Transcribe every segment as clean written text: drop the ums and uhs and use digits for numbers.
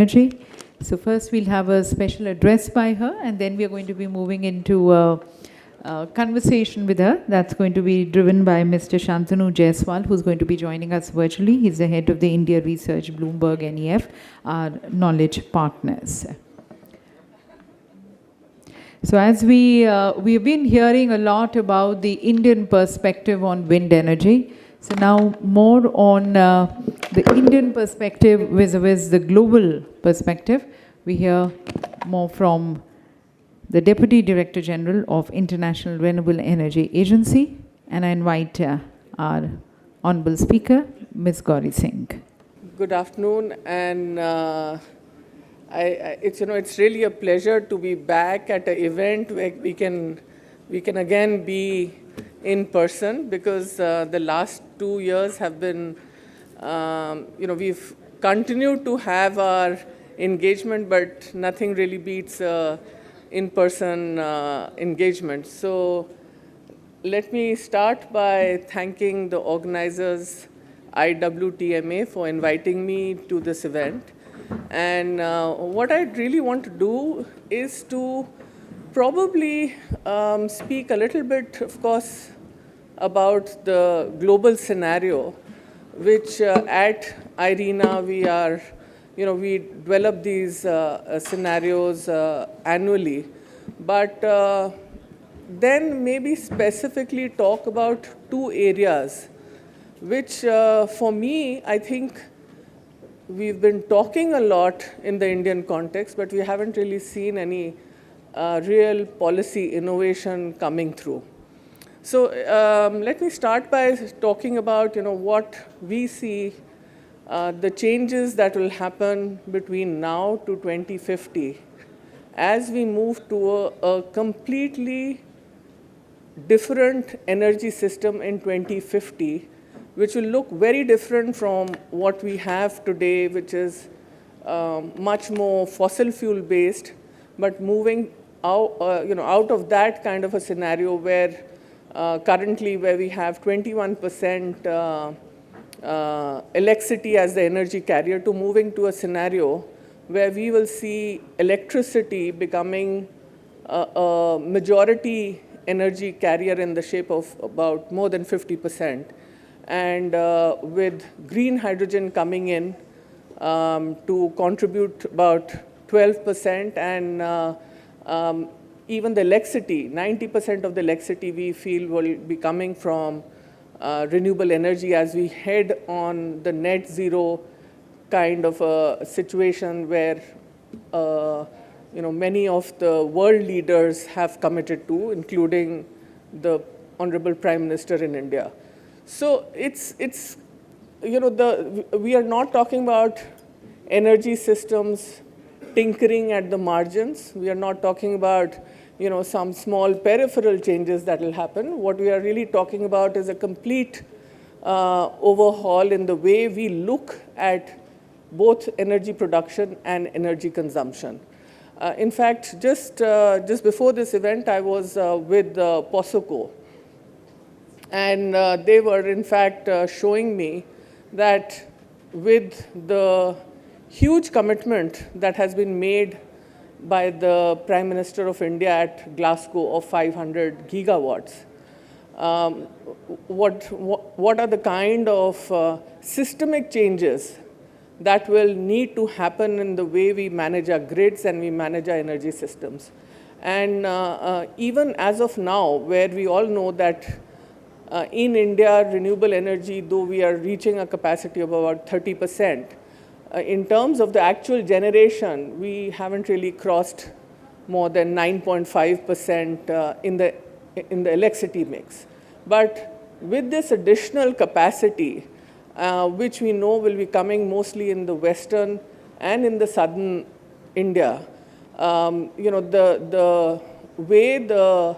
Energy. So first we'll have a special address by her, and then we are going to be moving into a conversation with her that's going to be driven by Mr. Shantanu Jaiswal, who's going to be joining us virtually. He's the head of the India Research BloombergNEF, our knowledge partners. So as we've been hearing a lot about the Indian perspective on wind energy. So now more on the Indian perspective vis-a-vis the global perspective. We hear more from the Deputy Director General of International Renewable Energy Agency, and I invite our Honorable Speaker, Ms. Gauri Singh. Good afternoon, and it's really a pleasure to be back at an event where we can again be in person, because the last 2 years have been, we've continued to have our engagement, but nothing really beats in-person engagement. So let me start by thanking the organizers, IWTMA, for inviting me to this event. And what I really want to do is to probably speak a little bit, of course, about the global scenario, which at IRENA we develop these scenarios annually, but then maybe specifically talk about 2 areas, which for me, I think we've been talking a lot in the Indian context, but we haven't really seen any real policy innovation coming through. So let me start by talking about what we see, the changes that will happen between now to 2050 as we move to a completely different energy system in 2050, which will look very different from what we have today, which is much more fossil fuel based, but moving out, out of that kind of a scenario where currently where we have 21% electricity as the energy carrier, to moving to a scenario where we will see electricity becoming a majority energy carrier in the shape of about more than 50%. And with green hydrogen coming in to contribute about 12%, and even the electricity, 90% of the electricity we feel will be coming from renewable energy as we head on the net zero kind of a situation where many of the world leaders have committed to, including the Honorable Prime Minister in India. So we are not talking about energy systems tinkering at the margins. We are not talking about some small peripheral changes that will happen. What we are really talking about is a complete overhaul in the way we look at both energy production and energy consumption. In fact, just before this event, I was with POSOCO. And they were, in fact, showing me that with the huge commitment that has been made by the Prime Minister of India at Glasgow of 500 gigawatts, what are the kind of systemic changes that will need to happen in the way we manage our grids and we manage our energy systems. And even as of now, where we all know that in India, renewable energy, though we are reaching a capacity of about 30%, in terms of the actual generation, we haven't really crossed more than 9.5% in the electricity mix. But with this additional capacity, which we know will be coming mostly in the western and in the southern India, the way the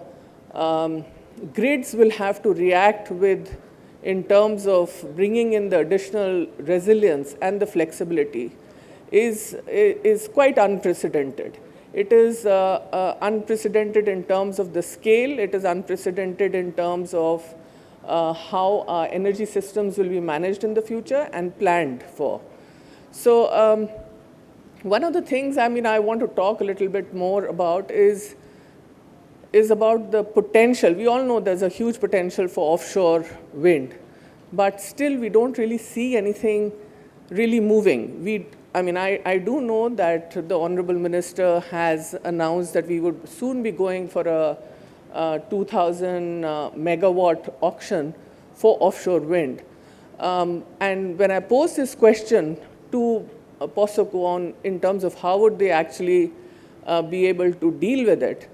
grids will have to react with in terms of bringing in the additional resilience and the flexibility is quite unprecedented. It is unprecedented in terms of the scale. It is unprecedented in terms of how our energy systems will be managed in the future and planned for. So one of the things, I mean, I want to talk a little bit more about is about the potential. We all know there's a huge potential for offshore wind, but still we don't really see anything really moving. I mean, I do know that the Honorable Minister has announced that we would soon be going for a 2,000 megawatt auction for offshore wind. And when I posed this question to POSOCO on in terms of how would they actually be able to deal with it,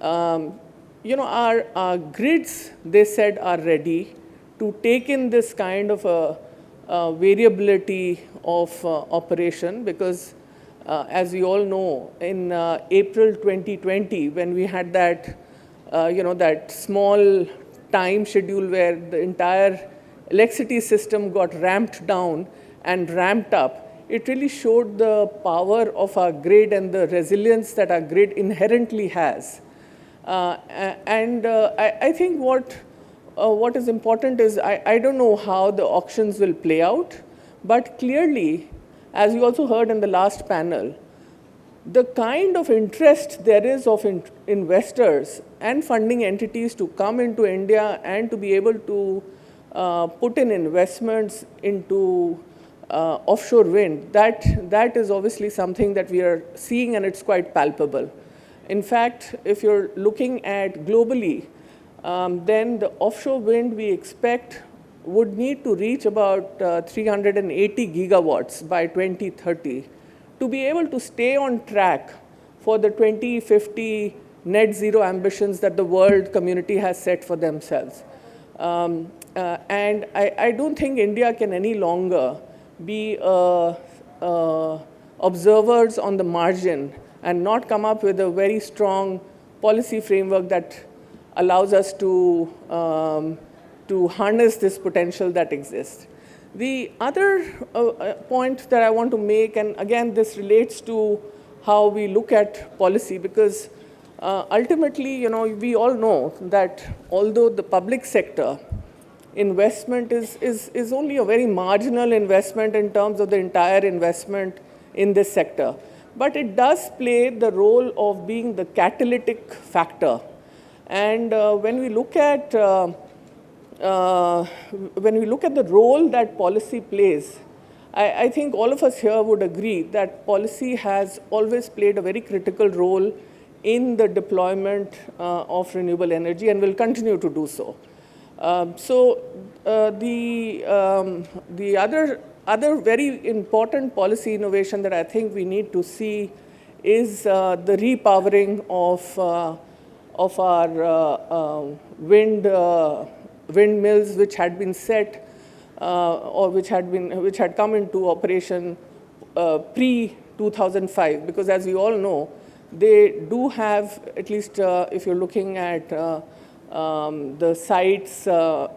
you know, our grids, they said, are ready to take in this kind of a variability of operation, because as we all know, in April 2020, when we had that, you know, that small time schedule where the entire electricity system got ramped down and ramped up, it really showed the power of our grid and the resilience that our grid inherently has. I think what is important is, I don't know how the auctions will play out, but clearly, as you also heard in the last panel, the kind of interest there is of investors and funding entities to come into India and to be able to put in investments into offshore wind, that is obviously something that we are seeing, and it's quite palpable. In fact, if you're looking at globally, then the offshore wind we expect would need to reach about 380 gigawatts by 2030 to be able to stay on track for the 2050 net zero ambitions that the world community has set for themselves. And I don't think India can any longer be observers on the margin and not come up with a very strong policy framework that allows us to harness this potential that exists. The other point that I want to make, and again, this relates to how we look at policy, because ultimately, you know, we all know that although the public sector investment is only a very marginal investment in terms of the entire investment in this sector, but it does play the role of being the catalytic factor. And when we look at the role that policy plays, I think all of us here would agree that policy has always played a very critical role in the deployment of renewable energy and will continue to do so. The other very important policy innovation that I think we need to see is the repowering of our windmills, which had been set or which had come into operation pre-2005, because as we all know, they do have, at least if you're looking at the sites,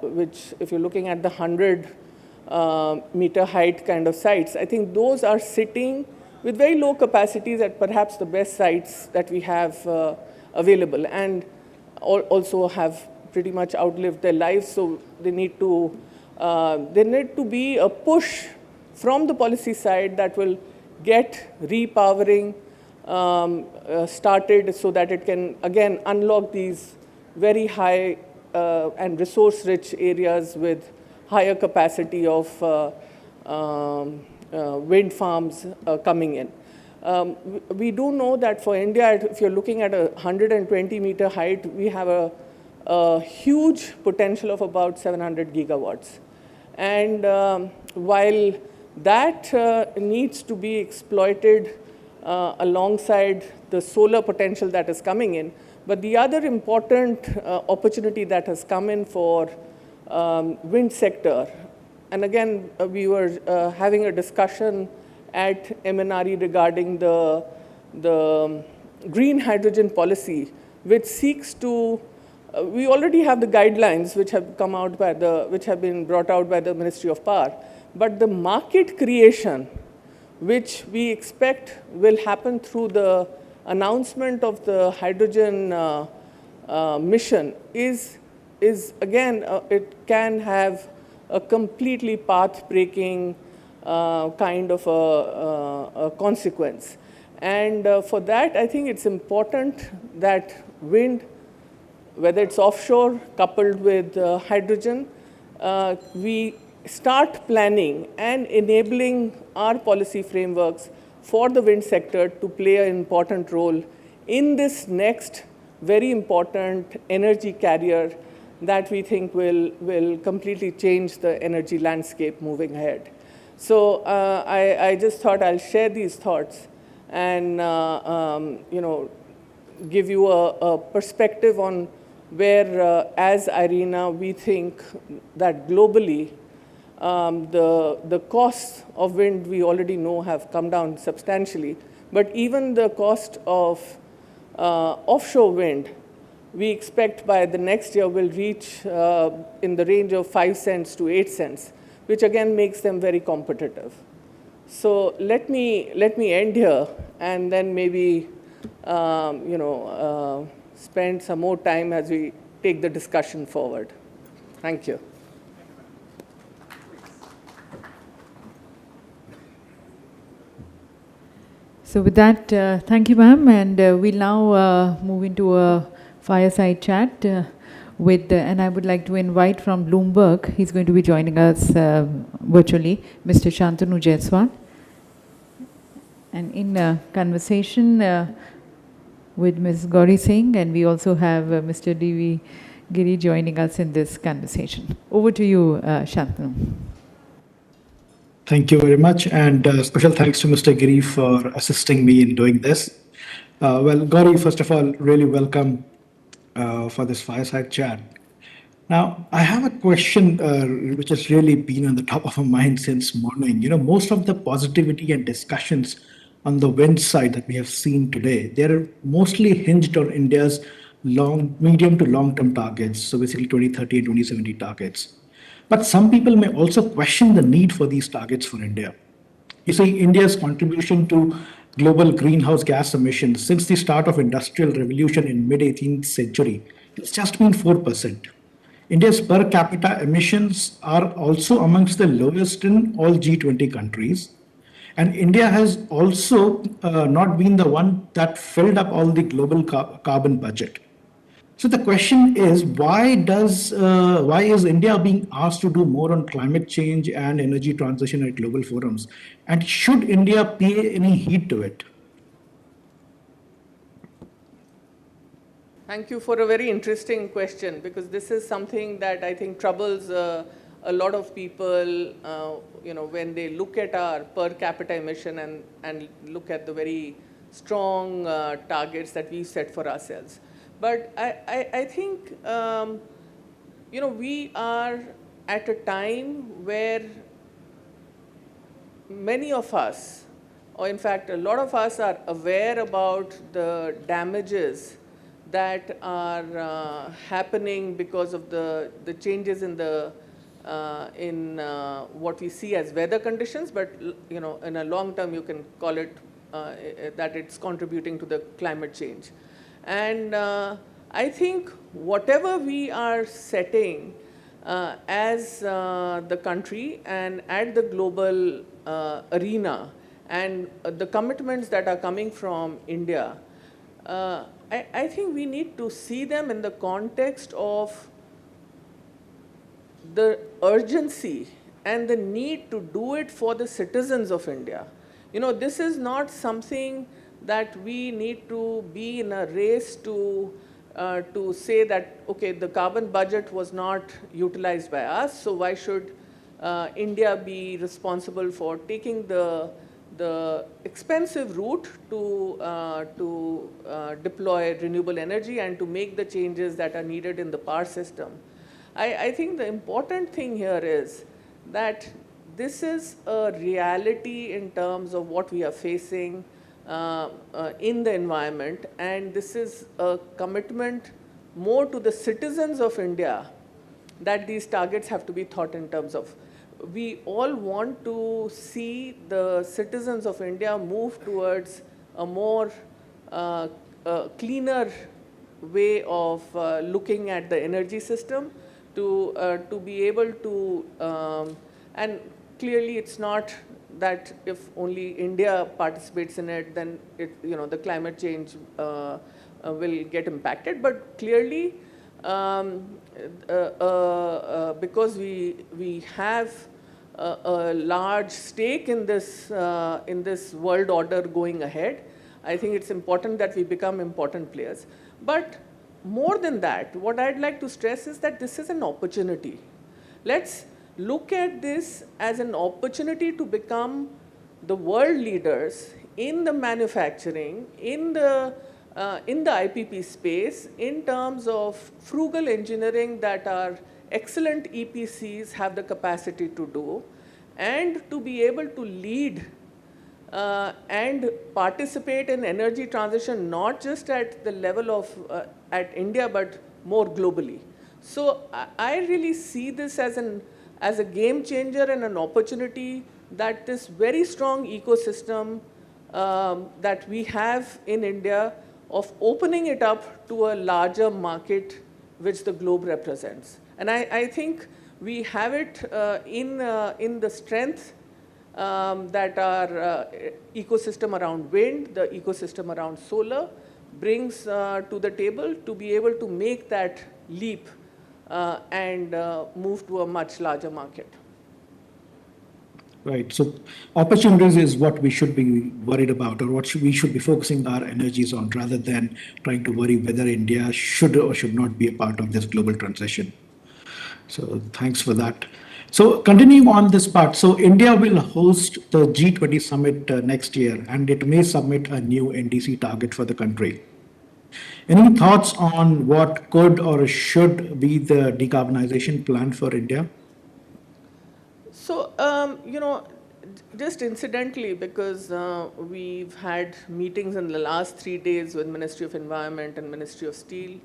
which if you're looking at the 100-meter height kind of sites, I think those are sitting with very low capacities at perhaps the best sites that we have available, and also have pretty much outlived their lives. So they need to be a push from the policy side that will get repowering started, so that it can again unlock these very high and resource-rich areas with higher capacity of wind farms coming in. We do know that for India, if you're looking at a 120-meter height, we have a huge potential of about 700 gigawatts. And while that needs to be exploited alongside the solar potential that is coming in, but the other important opportunity that has come in for wind sector, and again, we were having a discussion at MNRE regarding the green hydrogen policy, which seeks to, we already have the guidelines which have come out by which have been brought out by the Ministry of Power, but the market creation, which we expect will happen through the announcement of the hydrogen mission, is again, it can have a completely path-breaking kind of a consequence. And for that, I think it's important that wind, whether it's offshore coupled with hydrogen, we start planning and enabling our policy frameworks for the wind sector to play an important role in this next very important energy carrier that we think will completely change the energy landscape moving ahead. So I just thought I'll share these thoughts and give you a perspective on where, as IRENA, we think that globally the costs of wind we already know have come down substantially, but even the cost of offshore wind, we expect by the next year will reach in the range of 5 cents to 8 cents, which again makes them very competitive. So let me end here and then maybe spend some more time as we take the discussion forward. Thank you. So with that, thank you, ma'am, and we'll now move into a fireside chat with, and I would like to invite from Bloomberg, he's going to be joining us virtually, Mr. Shantanu Jaiswal. And in conversation with Ms. Gauri Singh, and we also have Mr.D.V.Giri joining us in this conversation. Over to you, Shantanu. Thank you very much, and special thanks to Mr. Giri for assisting me in doing this. Well, Gauri, first of all, really welcome for this fireside chat. Now, I have a question which has really been on the top of my mind since morning. You know, most of the positivity and discussions on the wind side that we have seen today, they're mostly hinged on India's medium to long-term targets, so basically 2030 and 2070 targets. But some people may also question the need for these targets for India. You see, India's contribution to global greenhouse gas emissions since the start of industrial revolution in mid-18th century, it's just been 4%. India's per capita emissions are also amongst the lowest in all G20 countries. And India has also not been the one that filled up all the global carbon budget. So the question is, why is India being asked to do more on climate change and energy transition at global forums? And should India pay any heed to it? Thank you for a very interesting question, because this is something that I think troubles a lot of people, when they look at our per capita emission and look at the very strong targets that we set for ourselves. But I think, we are at a time where many of us, or in fact, a lot of us are aware about the damages that are happening because of the changes in the in what we see as weather conditions, but in a long term you can call it that it's contributing to the climate change. And I think whatever we are setting as the country and at the global arena, and the commitments that are coming from India, I think we need to see them in the context of the urgency and the need to do it for the citizens of India. This is not something that we need to be in a race to say that, okay, the carbon budget was not utilized by us, so why should India be responsible for taking the expensive route to deploy renewable energy and to make the changes that are needed in the power system. I think the important thing here is that this is a reality in terms of what we are facing in the environment, and this is a commitment more to the citizens of India that these targets have to be thought in terms of. We all want to see the citizens of India move towards a more cleaner way of looking at the energy system, to be able to, and clearly it's not that if only India participates in it, then the climate change will get impacted. But clearly, because we have a large stake in this world order going ahead, I think it's important that we become important players. But more than that, what I'd like to stress is that this is an opportunity. Let's look at this as an opportunity to become the world leaders in the manufacturing, in the IPP space, in terms of frugal engineering that our excellent EPCs have the capacity to do, and to be able to lead and participate in energy transition, not just at the level of at India, but more globally. So I really see this as a game changer and an opportunity that this very strong ecosystem that we have in India of opening it up to a larger market which the globe represents. And I think we have it in the strength that our ecosystem around wind, the ecosystem around solar brings to the table to be able to make that leap and move to a much larger market. Right. So opportunities is what we should be worried about, or what we should be focusing our energies on, rather than trying to worry whether India should or should not be a part of this global transition. So thanks for that. So continuing on this part, so India will host the G20 summit next year, and it may submit a new NDC target for the country. Any thoughts on what could or should be the decarbonization plan for India? So, just incidentally, because we've had meetings in the last 3 days with Ministry of Environment and Ministry of Steel,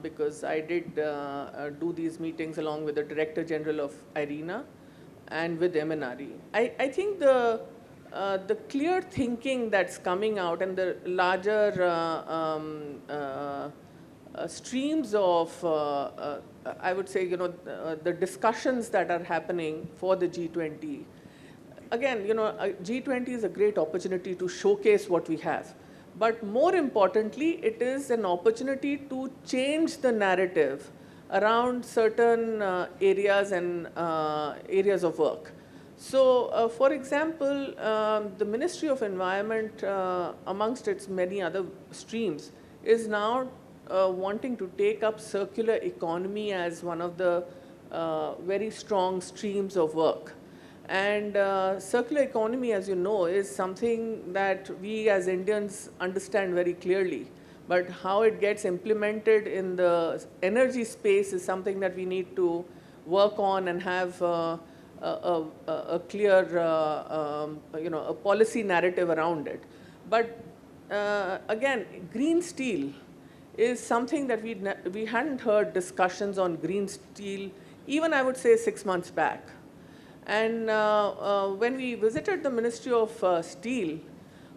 because I did do these meetings along with the Director General of IRENA and with MNRE. I think the clear thinking that's coming out and the larger streams of, I would say, the discussions that are happening for the G20. Again, G20 is a great opportunity to showcase what we have. But more importantly, it is an opportunity to change the narrative around certain areas and areas of work. So, for example, the Ministry of Environment, amongst its many other streams, is now wanting to take up circular economy as one of the very strong streams of work. And circular economy, as you know, is something that we as Indians understand very clearly. But how it gets implemented in the energy space is something that we need to work on and have a clear, a policy narrative around it. But again, green steel is something that we hadn't heard discussions on green steel, even I would say 6 months back. And when we visited the Ministry of Steel,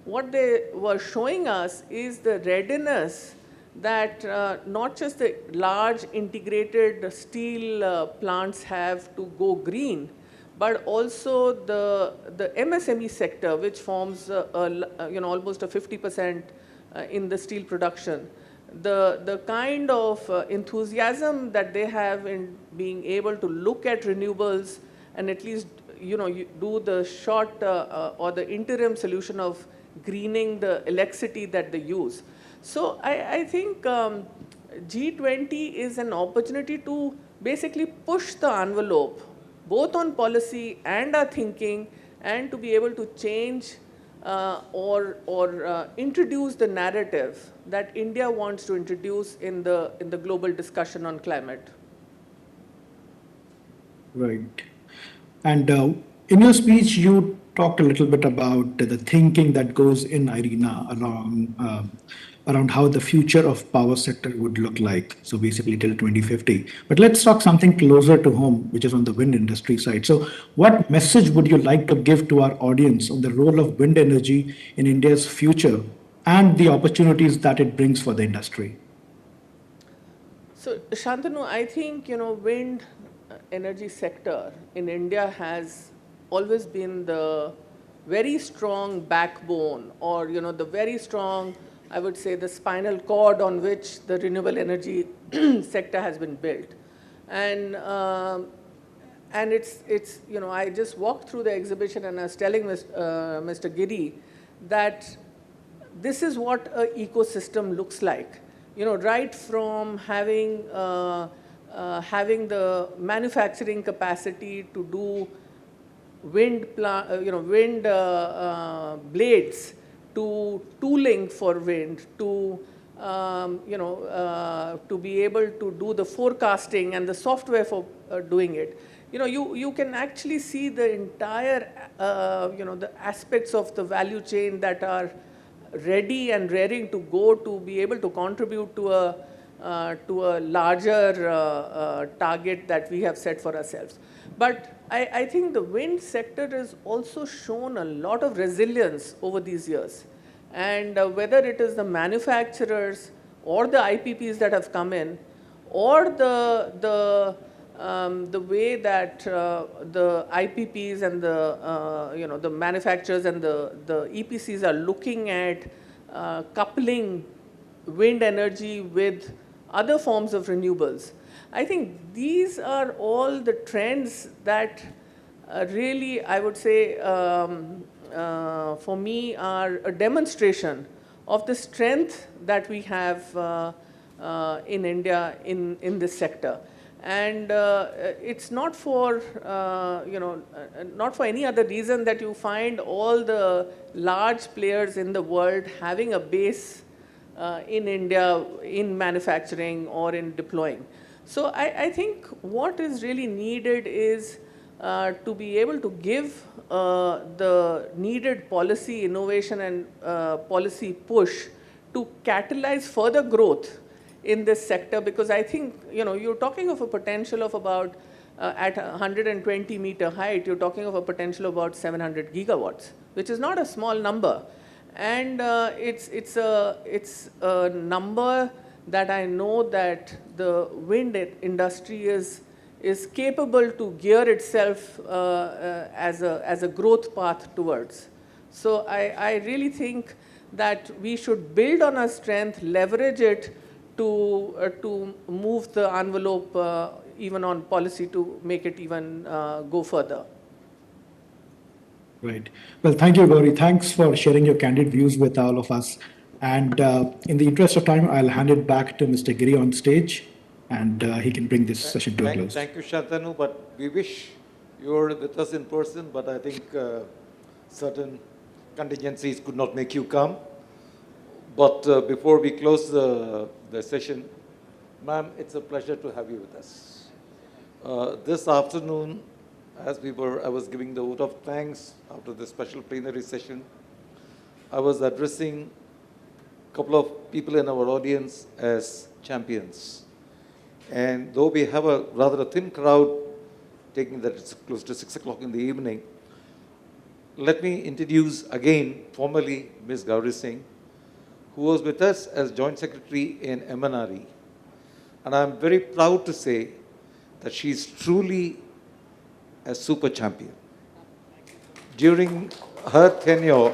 what they were showing us is the readiness that not just the large integrated steel plants have to go green, but also the MSME sector, which forms almost a 50% in the steel production. The kind of enthusiasm that they have in being able to look at renewables and at least you do the short or the interim solution of greening the electricity that they use. So I think G20 is an opportunity to basically push the envelope, both on policy and our thinking, and to be able to change or introduce the narrative that India wants to introduce in the global discussion on climate. Right. And in your speech, you talked a little bit about the thinking that goes in IRENA around how the future of power sector would look like. So basically till 2050. But let's talk something closer to home, which is on the wind industry side. So what message would you like to give to our audience on the role of wind energy in India's future and the opportunities that it brings for the industry? So Shantanu, I think, wind energy sector in India has always been the very strong backbone, or the very strong, I would say, the spinal cord on which the renewable energy sector has been built. And it's I just walked through the exhibition and I was telling Mr. Giri that this is what an ecosystem looks like. Right from having the manufacturing capacity to do wind blades, to tooling for wind, to to be able to do the forecasting and the software for doing it. You can actually see the entire the aspects of the value chain that are ready and raring to go to be able to contribute to a larger target that we have set for ourselves. But I think the wind sector has also shown a lot of resilience over these years. And whether it is the manufacturers or the IPPs that have come in, or the way that the IPPs and the the manufacturers and the EPCs are looking at coupling wind energy with other forms of renewables. I think these are all the trends that really, I would say, for me, are a demonstration of the strength that we have in India in this sector. And it's not for, not for any other reason that you find all the large players in the world having a base in India in manufacturing or in deploying. So I think what is really needed is to be able to give the needed policy innovation and policy push to catalyze further growth in this sector, because I think, you're talking of a potential of about, at 120-meter height, you're talking of a potential of about 700 gigawatts, which is not a small number. And it's a number that I know that the wind industry is capable to gear itself as a growth path towards. So I really think that we should build on our strength, leverage it to move the envelope even on policy to make it even go further. Right. Well, thank you, Gauri. Thanks for sharing your candid views with all of us. And in the interest of time, I'll hand it back to Mr. Giri on stage, and he can bring this session to a close. Thank you, Shantanu. But we wish you were with us in person, but I think certain contingencies could not make you come. But before we close the session, ma'am, it's a pleasure to have you with us. This afternoon, as I was giving the vote of thanks after the special plenary session, I was addressing a couple of people in our audience as champions. And though we have a rather thin crowd, taking that it's close to 6 o'clock in the evening, let me introduce again formally Ms. Gauri Singh, who was with us as Joint Secretary in MNRE. And I'm very proud to say that she's truly a super champion. During her tenure,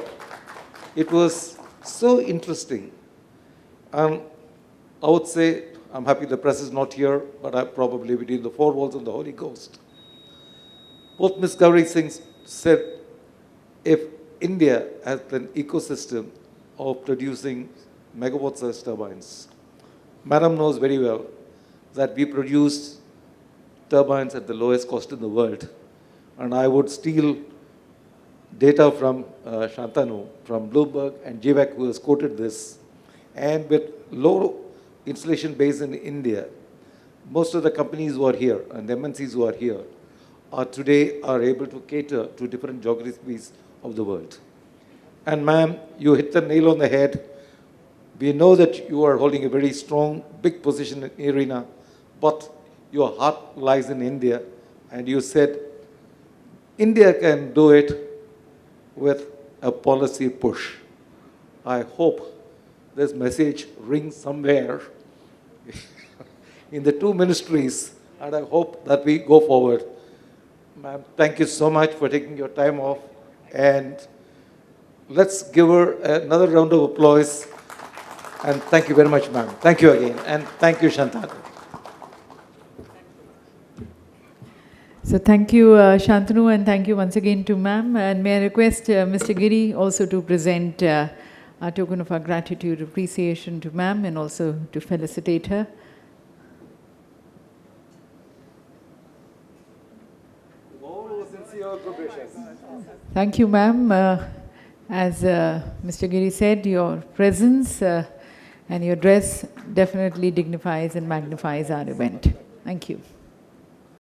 it was so interesting. I would say, I'm happy the press is not here, but I'm probably between the four walls of the Holy Ghost. Both Ms. Gauri Singh said, if India has an ecosystem of producing megawatt-sized turbines, Madam knows very well that we produce turbines at the lowest cost in the world. And I would steal data from Shantanu, from Bloomberg and GVAC, who has quoted this. And with low installation base in India, most of the companies who are here and the MNCs who are here today are able to cater to different geographies of the world. And ma'am, you hit the nail on the head. We know that you are holding a very strong, big position in IRENA, but your heart lies in India. And you said, India can do it with a policy push. I hope this message rings somewhere in the two ministries, and I hope that we go forward. Ma'am, thank you so much for taking your time off, and Let's give her another round of applause. And thank you very much, ma'am. Thank you again. And thank you, Shantanu. So thank you, Shantanu, and thank you once again to ma'am. And may I request Mr. Giri also to present a token of our gratitude, appreciation to ma'am, and also to felicitate her. Thank you, ma'am. As Mr. Giri said, your presence and your dress definitely dignifies and magnifies our event. Thank you.